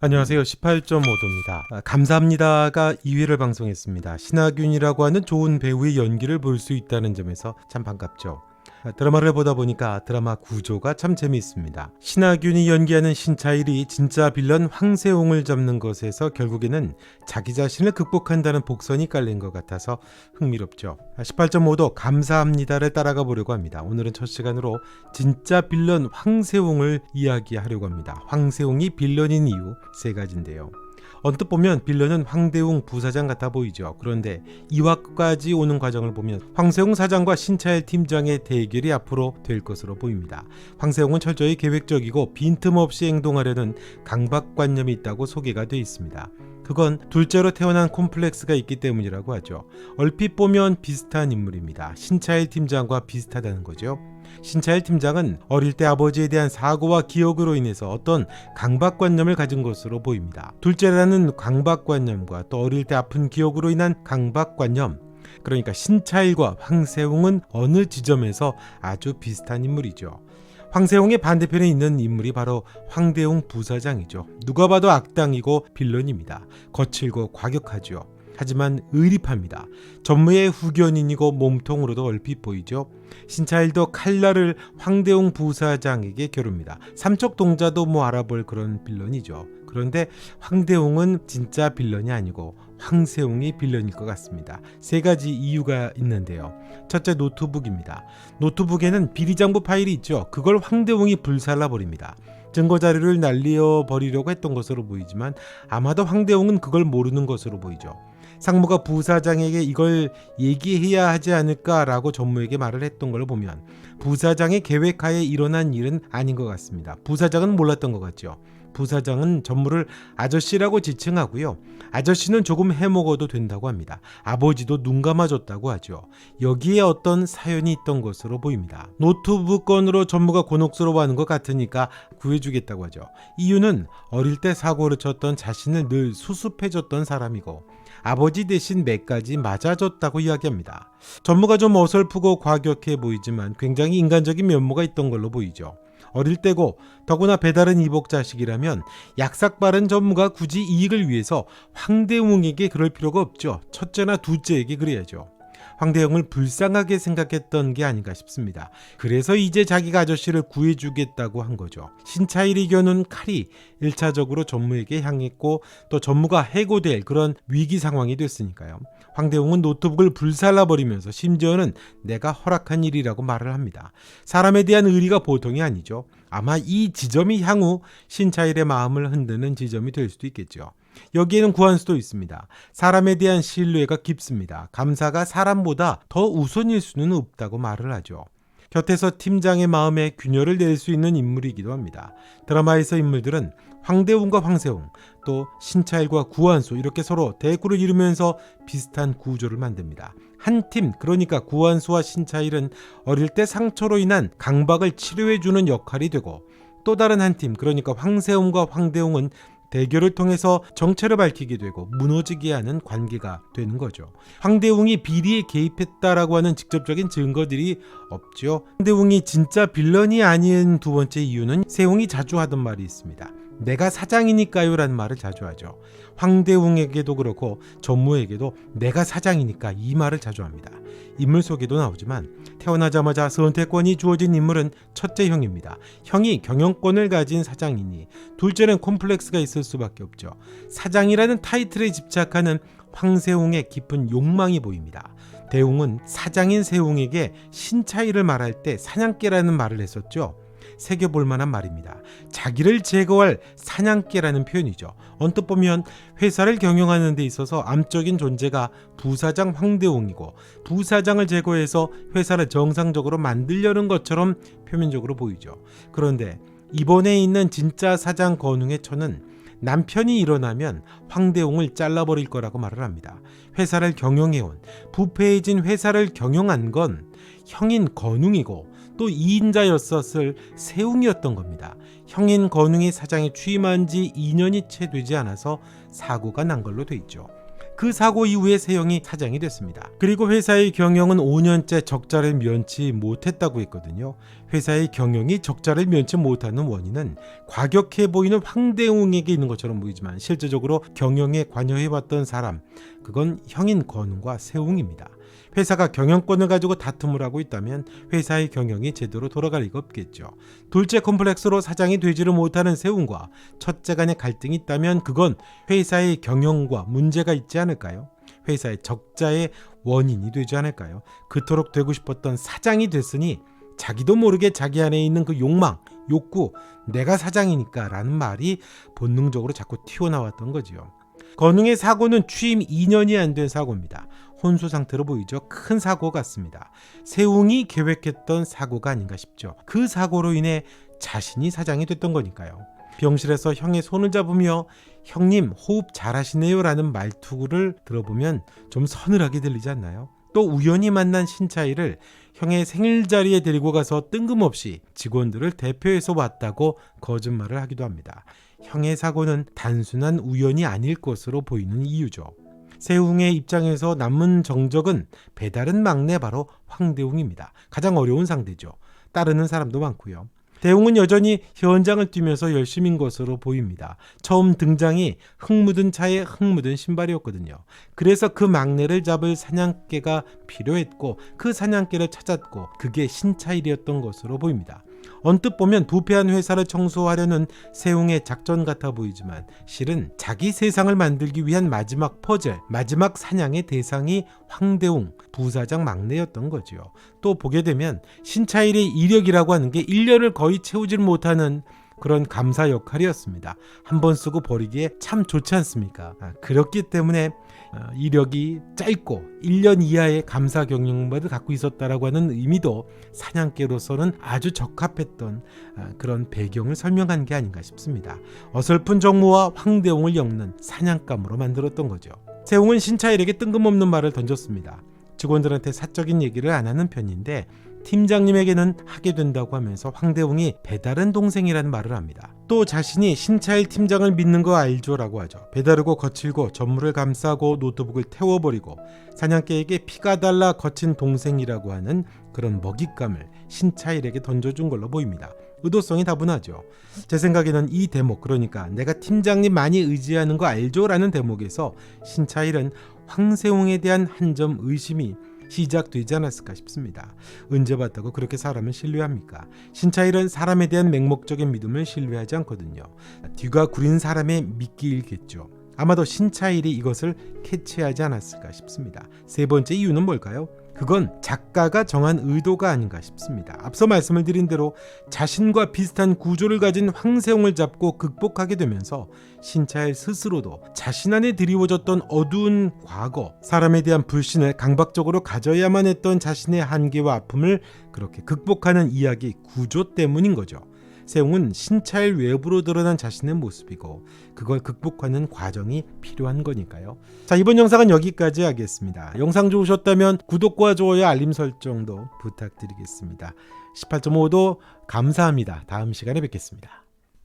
안녕하세요. 18.5도입니다. 감사합니다가 2회를 방송했습니다. 신하균이라고 하는 좋은 배우의 연기를 볼 수 있다는 점에서 참 반갑죠. 드라마를 보다 보니까 드라마 구조가 참 재미있습니다. 신하균이 연기하는 신차일이 진짜 빌런 황세웅을 잡는 것에서 결국에는 자기 자신을 극복한다는 복선이 깔린 것 같아서 흥미롭죠. 18.5도 감사합니다를 따라가 보려고 합니다. 오늘은 첫 시간으로 진짜 빌런 황세웅을 이야기하려고 합니다. 황세웅이 빌런인 이유 세 가지인데요. 언뜻 보면 빌런은 황대웅 부사장 같아 보이죠. 그런데 이화까지 오는 과정을 보면 황세웅 사장과 신차일 팀장의 대결이 앞으로 될 것으로 보입니다. 황세웅은 철저히 계획적이고 빈틈없이 행동하려는 강박관념이 있다고 소개가 되어 있습니다. 그건 둘째로 태어난 콤플렉스가 있기 때문이라고 하죠. 얼핏 보면 비슷한 인물입니다. 신차일 팀장과 비슷하다는 거죠. 신차일 팀장은 어릴 때 아버지에 대한 사고와 기억으로 인해서 어떤 강박관념을 가진 것으로 보입니다. 둘째라는 강박관념과 또 어릴 때 아픈 기억으로 인한 강박관념, 그러니까 신차일과 황세웅은 어느 지점에서 아주 비슷한 인물이죠. 황세웅의 반대편에 있는 인물이 바로 황대웅 부사장이죠. 누가 봐도 악당이고 빌런입니다. 거칠고 과격하죠. 하지만 의리파입니다. 전무의 후견인이고 몸통으로도 얼핏 보이죠. 신차일도 칼날을 황대웅 부사장에게 겨룹니다. 삼척동자도 알아볼 그런 빌런이죠. 그런데 황대웅은 진짜 빌런이 아니고 황세웅이 빌런일 것 같습니다. 세 가지 이유가 있는데요. 첫째, 노트북입니다. 노트북에는 비리장부 파일이 있죠. 그걸 황대웅이 불살라버립니다. 증거 자료를 날려 버리려고 했던 것으로 보이지만 아마도 황대웅은 그걸 모르는 것으로 보이죠. 상무가 부사장에게 이걸 얘기해야 하지 않을까라고 전무에게 말을 했던 걸 보면 부사장의 계획하에 일어난 일은 아닌 것 같습니다. 부사장은 몰랐던 것 같죠. 부사장은 전무를 아저씨라고 지칭하고요. 아저씨는 조금 해먹어도 된다고 합니다. 아버지도 눈 감아줬다고 하죠. 여기에 어떤 사연이 있던 것으로 보입니다. 노트북 건으로 전무가 곤혹스러워하는 것 같으니까 구해주겠다고 하죠. 이유는 어릴 때 사고를 쳤던 자신을 늘 수습해줬던 사람이고 아버지 대신 맥까지 맞아줬다고 이야기합니다. 전무가 좀 어설프고 과격해 보이지만 굉장히 인간적인 면모가 있던 걸로 보이죠. 어릴 때고 더구나 배다른 이복 자식이라면 약삭빠른 전무가 굳이 이익을 위해서 황대웅에게 그럴 필요가 없죠. 첫째나 둘째에게 그래야죠. 황대웅을 불쌍하게 생각했던 게 아닌가 싶습니다. 그래서 이제 자기가 아저씨를 구해주겠다고 한 거죠. 신차일이 겨눈 칼이 1차적으로 전무에게 향했고 또 전무가 해고될 그런 위기 상황이 됐으니까요. 황대웅은 노트북을 불살라버리면서 심지어는 내가 허락한 일이라고 말을 합니다. 사람에 대한 의리가 보통이 아니죠. 아마 이 지점이 향후 신차일의 마음을 흔드는 지점이 될 수도 있겠죠. 여기에는 구한수도 있습니다. 사람에 대한 신뢰가 깊습니다. 감사가 사람보다 더 우선일 수는 없다고 말을 하죠. 곁에서 팀장의 마음에 균열을 낼 수 있는 인물이기도 합니다. 드라마에서 인물들은 황대웅과 황세웅, 또 신차일과 구한수 이렇게 서로 대구를 이루면서 비슷한 구조를 만듭니다. 한 팀, 그러니까 구한수와 신차일은 어릴 때 상처로 인한 강박을 치료해주는 역할이 되고 또 다른 한 팀, 그러니까 황세웅과 황대웅은 대결을 통해서 정체를 밝히게 되고 무너지게 하는 관계가 되는 거죠. 황대웅이 비리에 개입했다라고 하는 직접적인 증거들이 없죠. 황대웅이 진짜 빌런이 아닌 두 번째 이유는 세웅이 자주 하던 말이 있습니다. 내가 사장이니까요 라는 말을 자주 하죠. 황대웅에게도 그렇고 전무에게도 내가 사장이니까 이 말을 자주 합니다. 인물 속에도 나오지만 태어나자마자 선택권이 주어진 인물은 첫째 형입니다. 형이 경영권을 가진 사장이니 둘째는 콤플렉스가 있을 수밖에 없죠. 사장이라는 타이틀에 집착하는 황세웅의 깊은 욕망이 보입니다. 대웅은 사장인 세웅에게 신차일을 말할 때 사냥개라는 말을 했었죠. 새겨볼 만한 말입니다. 자기를 제거할 사냥개라는 표현이죠. 언뜻 보면 회사를 경영하는 데 있어서 암적인 존재가 부사장 황대웅이고 부사장을 제거해서 회사를 정상적으로 만들려는 것처럼 표면적으로 보이죠. 그런데 이번에 있는 진짜 사장 건웅의 처는 남편이 일어나면 황대웅을 잘라버릴 거라고 말을 합니다. 회사를 경영해온, 부패해진 회사를 경영한 건 형인 건웅이고 또 2인자였었을 세웅이었던 겁니다. 형인 건웅이 사장에 취임한 지 2년이 채 되지 않아서 사고가 난 걸로 돼 있죠. 그 사고 이후에 세영이 사장이 됐습니다. 그리고 회사의 경영은 5년째 적자를 면치 못했다고 했거든요. 회사의 경영이 적자를 면치 못하는 원인은 과격해 보이는 황대웅에게 있는 것처럼 보이지만 실제적으로 경영에 관여해왔던 사람, 그건 형인 건웅과 세웅입니다. 회사가 경영권을 가지고 다툼을 하고 있다면 회사의 경영이 제대로 돌아갈 리가 없겠죠. 둘째 컴플렉스로 사장이 되지를 못하는 세웅과 첫째 간의 갈등이 있다면 그건 회사의 경영과 문제가 있지 않을까요? 회사의 적자의 원인이 되지 않을까요? 그토록 되고 싶었던 사장이 됐으니 자기도 모르게 자기 안에 있는 그 욕망, 욕구, 내가 사장이니까 라는 말이 본능적으로 자꾸 튀어나왔던 거지요. 건웅의 사고는 취임 2년이 안 된 사고입니다. 혼수 상태로 보이죠. 큰 사고 같습니다. 세웅이 계획했던 사고가 아닌가 싶죠. 그 사고로 인해 자신이 사장이 됐던 거니까요. 병실에서 형의 손을 잡으며 형님 호흡 잘하시네요 라는 말투를 들어보면 좀 서늘하게 들리지 않나요? 또 우연히 만난 신차이를 형의 생일 자리에 데리고 가서 뜬금없이 직원들을 대표해서 왔다고 거짓말을 하기도 합니다. 형의 사고는 단순한 우연이 아닐 것으로 보이는 이유죠. 세웅의 입장에서 남은 정적은 배다른 막내 바로 황대웅입니다. 가장 어려운 상대죠. 따르는 사람도 많고요. 대웅은 여전히 현장을 뛰면서 열심인 것으로 보입니다. 처음 등장이 흙 묻은 차에 흙 묻은 신발이었거든요. 그래서 그 막내를 잡을 사냥개가 필요했고 그 사냥개를 찾았고 그게 신차일이었던 것으로 보입니다. 언뜻 보면 부패한 회사를 청소하려는 세웅의 작전 같아 보이지만 실은 자기 세상을 만들기 위한 마지막 퍼즐, 마지막 사냥의 대상이 황대웅, 부사장 막내였던 거죠. 또 보게 되면 신차일의 이력이라고 하는 게 1년을 거의 채우질 못하는 그런 감사 역할이었습니다. 한 번 쓰고 버리기에 참 좋지 않습니까? 그렇기 때문에 이력이 짧고 1년 이하의 감사 경력만을 갖고 있었다라고 하는 의미도 사냥개로서는 아주 적합했던 그런 배경을 설명한 게 아닌가 싶습니다. 어설픈 정무와 황대웅을 엮는 사냥감으로 만들었던 거죠. 세웅은 신차일에게 뜬금없는 말을 던졌습니다. 직원들한테 사적인 얘기를 안 하는 편인데 팀장님에게는 하게 된다고 하면서 황대웅이 배다른 동생이라는 말을 합니다. 또 자신이 신차일 팀장을 믿는 거 알죠? 라고 하죠. 배다르고 거칠고 전물을 감싸고 노트북을 태워버리고 사냥개에게 피가 달라 거친 동생이라고 하는 그런 먹잇감을 신차일에게 던져준 걸로 보입니다. 의도성이 다분하죠. 제 생각에는 이 대목, 그러니까 내가 팀장님 많이 의지하는 거 알죠? 라는 대목에서 신차일은 황세웅에 대한 한 점 의심이 시작되지 않았을까 싶습니다. 언제 봤다고 그렇게 사람을 신뢰합니까? 신차일은 사람에 대한 맹목적인 믿음을 신뢰하지 않거든요. 뒤가 구린 사람의 미끼일겠죠. 아마도 신차일이 이것을 캐치하지 않았을까 싶습니다. 세 번째 이유는 뭘까요? 그건 작가가 정한 의도가 아닌가 싶습니다. 앞서 말씀을 드린 대로 자신과 비슷한 구조를 가진 황세웅을 잡고 극복하게 되면서 신차일 스스로도 자신 안에 드리워졌던 어두운 과거, 사람에 대한 불신을 강박적으로 가져야만 했던 자신의 한계와 아픔을 그렇게 극복하는 이야기 구조 때문인 거죠. 세웅은 신차일 외부로 드러난 자신의 모습이고 그걸 극복하는 과정이 필요한 거니까요. 자, 이번 영상은 여기까지 하겠습니다. 영상 좋으셨다면 구독과 좋아요, 알림 설정도 부탁드리겠습니다. 18.5도 감사합니다. 다음 시간에 뵙겠습니다.